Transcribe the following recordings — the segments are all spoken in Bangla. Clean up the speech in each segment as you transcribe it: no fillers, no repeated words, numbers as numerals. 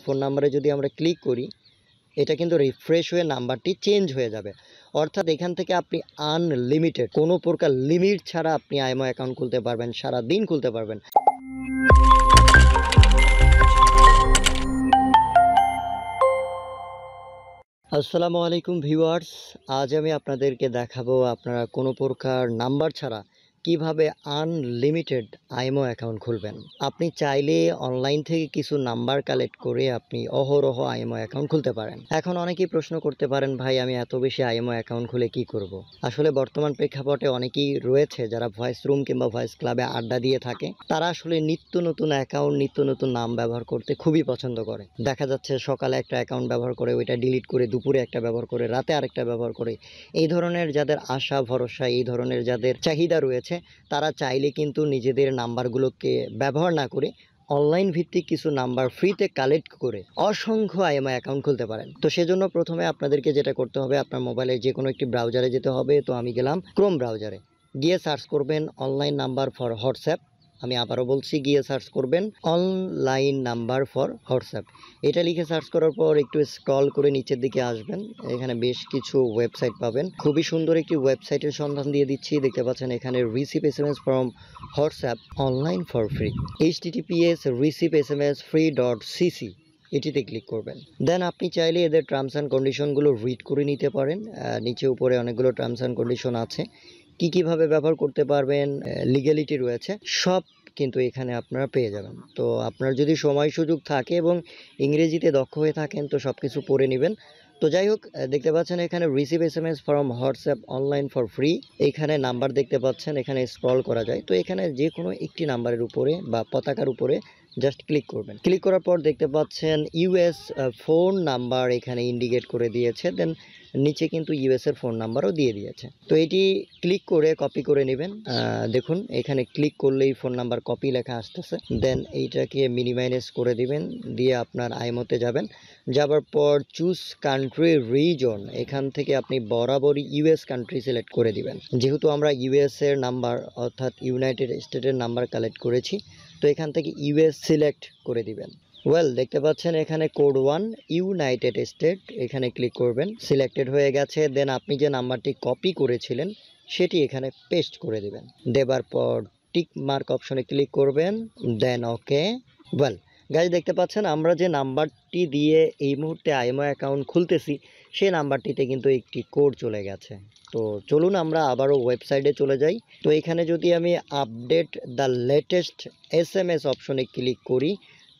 ফোন নাম্বারে যদি আমরা ক্লিক করি, এটা কিন্তু রিফ্রেশ হয়ে নাম্বারটি চেঞ্জ হয়ে যাবে। অর্থাৎ এখান থেকে আপনি আনলিমিটেড কোনো প্রকার লিমিট ছাড়া আপনি আইএমও অ্যাকাউন্ট খুলতে পারবেন, সারা দিন খুলতে পারবেন। আসসালামু আলাইকুম ভিউয়ার্স, আজ আমি আপনাদেরকে দেখাবো আপনারা কোনো প্রকার নাম্বার ছাড়া কিভাবে আনলিমিটেড আইএমও অ্যাকাউন্ট খুলবেন। আপনি চাইলে অনলাইন থেকে কিছু নাম্বার কালেক্ট করে আপনি অহরহ আইএমও অ্যাকাউন্ট খুলতে পারেন। এখন অনেকেই প্রশ্ন করতে পারেন, ভাই আমি এত বেশি আইএমও অ্যাকাউন্ট খুলে কি করব। আসলে বর্তমান প্রেক্ষাপটে অনেকেই রয়েছে যারা ভয়েস রুম কিংবা ভয়েস ক্লাবে আড্ডা দিয়ে থাকে। তারা আসলে নিত্য নতুন অ্যাকাউন্ট, নিত্য নতুন নাম ব্যবহার করতে খুবই পছন্দ করে। দেখা যাচ্ছে সকালে একটা অ্যাকাউন্ট ব্যবহার করে ওইটা ডিলিট করে, দুপুরে একটা ব্যবহার করে, রাতে আরেকটা ব্যবহার করে। এই ধরনের যাদের আশা ভরসা, এই ধরনের যাদের চাহিদা রয়েছে, তারা চাইলে কিন্তু নিজেদের নাম্বারগুলোকে ব্যবহার না করে অনলাইন ভিত্তিক কিছু নাম্বার ফ্রিতে কালেক্ট করে অসংখ্য আইএমও অ্যাকাউন্ট খুলতে পারেন। তো সেজন্য প্রথমে আপনাদেরকে যেটা করতে হবে, আপনার মোবাইলে যে কোনো একটি ব্রাউজারে যেতে হবে। তো আমি গেলাম ক্রোম ব্রাউজারে, গিয়ে সার্চ করবেন অনলাইন নাম্বার ফর হোয়াটসঅ্যাপ। আমি আবারও বলছি, গিয়ে সার্চ করবেন অনলাইন নাম্বার ফর হোয়াটসঅ্যাপ। এটা লিখে সার্চ করার পর একটু স্ক্রল করে নিচের দিকে আসবেন। এখানে বেশ কিছু ওয়েবসাইট পাবেন। খুবই সুন্দর একটি ওয়েবসাইটের সন্ধান দিয়ে দিচ্ছি। দেখতে পাচ্ছেন এখানে receive SMS from WhatsApp online for free, https receive-sms-free.cc। এটিতে ক্লিক করবেন। দেন আপনি চাইলে এদের টার্মস অ্যান্ড কন্ডিশনগুলো রিড করে নিতে পারেন। নিচে উপরে অনেকগুলো টার্মস অ্যান্ড কন্ডিশন আছে, কীভাবে ব্যবহার করতে পারবেন, লিগ্যালিটি রয়েছে, সব কিন্তু এখানে আপনারা পেয়ে যাবেন। তো আপনার যদি সময় সুযোগ থাকে এবং ইংরেজিতে দক্ষ হয়ে থাকেন তো সব কিছু পড়ে নেবেন। তো যাই হোক, দেখতে পাচ্ছেন এখানে receive SMS from WhatsApp online for free. এখানে নাম্বার দেখতে পাচ্ছেন, এখানে স্ক্রল করা যায়। তো এখানে যে কোনো একটি নাম্বারের উপরে বা পতাকার উপরে জাস্ট ক্লিক করবেন। ক্লিক করার পর দেখতে পাচ্ছেন ইউএস ফোন নাম্বার এখানে ইন্ডিকেট করে দিয়েছে। দেন নিচে কিন্তু ইউএস এর ফোন নাম্বারও দিয়ে দিয়েছে। তো এটি ক্লিক করে কপি করে নেবেন। দেখুন এখানে ক্লিক করলেই ফোন নাম্বার কপি লেখা আসতেছে। দেন এইটাকে মিনিমাইজ করে দিবেন, দিয়ে আপনার আইএমওতে যাবেন। যাবার পর চুজ কান্ট্রি রিজন, এখান থেকে আপনি বরাবরই ইউএস কান্ট্রি সিলেক্ট করে দিবেন। যেহেতু আমরা ইউএস এর নাম্বার অর্থাৎ ইউনাইটেড স্টেটের নাম্বার কালেক্ট করেছি, তো এখান থেকে ইউএস সিলেক্ট করে দিবেন। দেখতে পাচ্ছেন এখানে কোড 1 ইউনাইটেড স্টেট, এখানে ক্লিক করবেন। সিলেক্টেড হয়ে গেছে। দেন আপনি যে নাম্বারটি কপি করেছিলেন সেটি এখানে পেস্ট করে দিবেন। দেবার পর টিক মার্ক অপশনে ক্লিক করবেন। দেন ওকে। গাইজ দেখতে পাচ্ছেন আমরা যে নাম্বারটি দিয়ে এই মুহূর্তে আইএমও অ্যাকাউন্ট খুলতেছি সেই নাম্বারটিতে কিন্তু একটি কোড চলে গেছে। তো চলুন আমরা আবারও ওয়েবসাইটে চলে যাই। তো এখানে যদি আমি আপডেট দ্য লেটেস্ট এসএমএস অপশনে ক্লিক করি,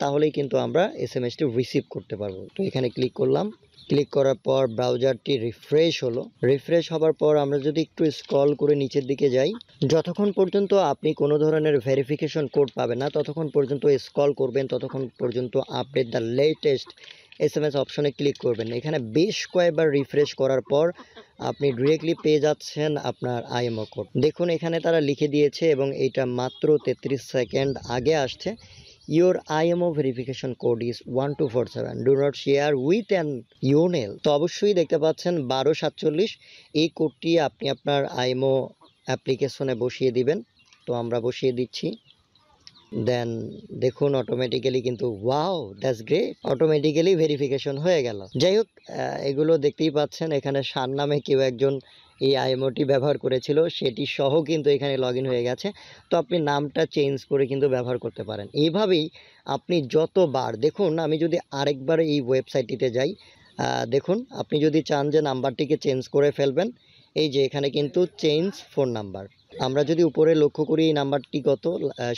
তাহলেই কিন্তু আমরা এসএমএসটি রিসিভ করতে পারবো। তো এখানে ক্লিক করলাম। ক্লিক করার পর ব্রাউজারটি রিফ্রেশ হলো। রিফ্রেশ হবার পর আমরা যদি একটু স্ক্রল করে নিচের দিকে যাই, যতক্ষণ পর্যন্ত আপনি কোনো ধরনের ভেরিফিকেশন কোড পাবেন না ততক্ষণ পর্যন্ত স্ক্রল করবেন, ততক্ষণ পর্যন্ত আপডেট দ্য লেটেস্ট এসএমএস অপশনে ক্লিক করবেন। এখানে বেশ কয়েকবার রিফ্রেশ করার পর আপনি ডিরেক্টলি পেয়ে যাচ্ছেন আপনার আইএমও কোড। দেখুন এখানে তারা লিখে দিয়েছে এবং এটা মাত্র 33 সেকেন্ড আগে আসছে। Your IMO verification code is 1247. Do not share with an email. তো অবশ্যই দেখতে পাচ্ছেন 1247। এই কোডটি আপনি আপনার আইএমও অ্যাপ্লিকেশনে বসিয়ে দিবেন। তো আমরা বসিয়ে দিচ্ছি। দেন দেখুন অটোমেটিক্যালি কিন্তু wow that's great, automatically verification হয়ে গেল। যাই হোক, এগুলো দেখতেই পাচ্ছেন এখানে শান নামে কেউ একজন এই আইএমওটি ব্যবহার করেছিল, সেটি সহ কিন্তু এখানে লগ ইন হয়ে গেছে। তো আপনি নামটা চেঞ্জ করে কিন্তু ব্যবহার করতে পারেন। এইভাবেই আপনি যতবার, দেখুন আমি যদি আরেকবার এই ওয়েবসাইটটিতে যাই, দেখুন আপনি যদি চান যে নাম্বারটিকে চেঞ্জ করে ফেলবেন, এই যে এখানে কিন্তু চেঞ্জ ফোন নাম্বার, আমরা যদি উপরে লক্ষ্য করি এই নাম্বারটি কত,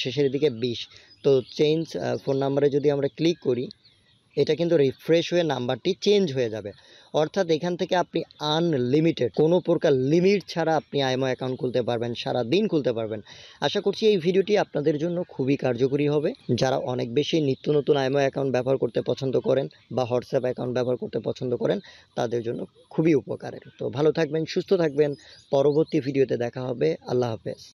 শেষের দিকে 20। তো চেঞ্জ ফোন নাম্বারে যদি আমরা ক্লিক করি, এটা কিন্তু রিফ্রেশ হয়ে নাম্বারটি চেঞ্জ হয়ে যাবে। অর্থাৎ এখান থেকে আপনি আনলিমিটেড কোনো প্রকার লিমিট ছাড়া আপনি আইএমও অ্যাকাউন্ট খুলতে পারবেন, সারা দিন খুলতে পারবেন। আশা করছি এই ভিডিওটি আপনাদের জন্য খুবই কার্যকরী হবে। যারা অনেক বেশি নিত্য নতুন আইএমও অ্যাকাউন্ট ব্যবহার করতে পছন্দ করেন বা হোয়াটসঅ্যাপ অ্যাকাউন্ট ব্যবহার করতে পছন্দ করেন, তাদের জন্য খুবই উপকারের। তো ভালো থাকবেন, সুস্থ থাকবেন। পরবর্তী ভিডিওতে দেখা হবে। আল্লাহ হাফেজ।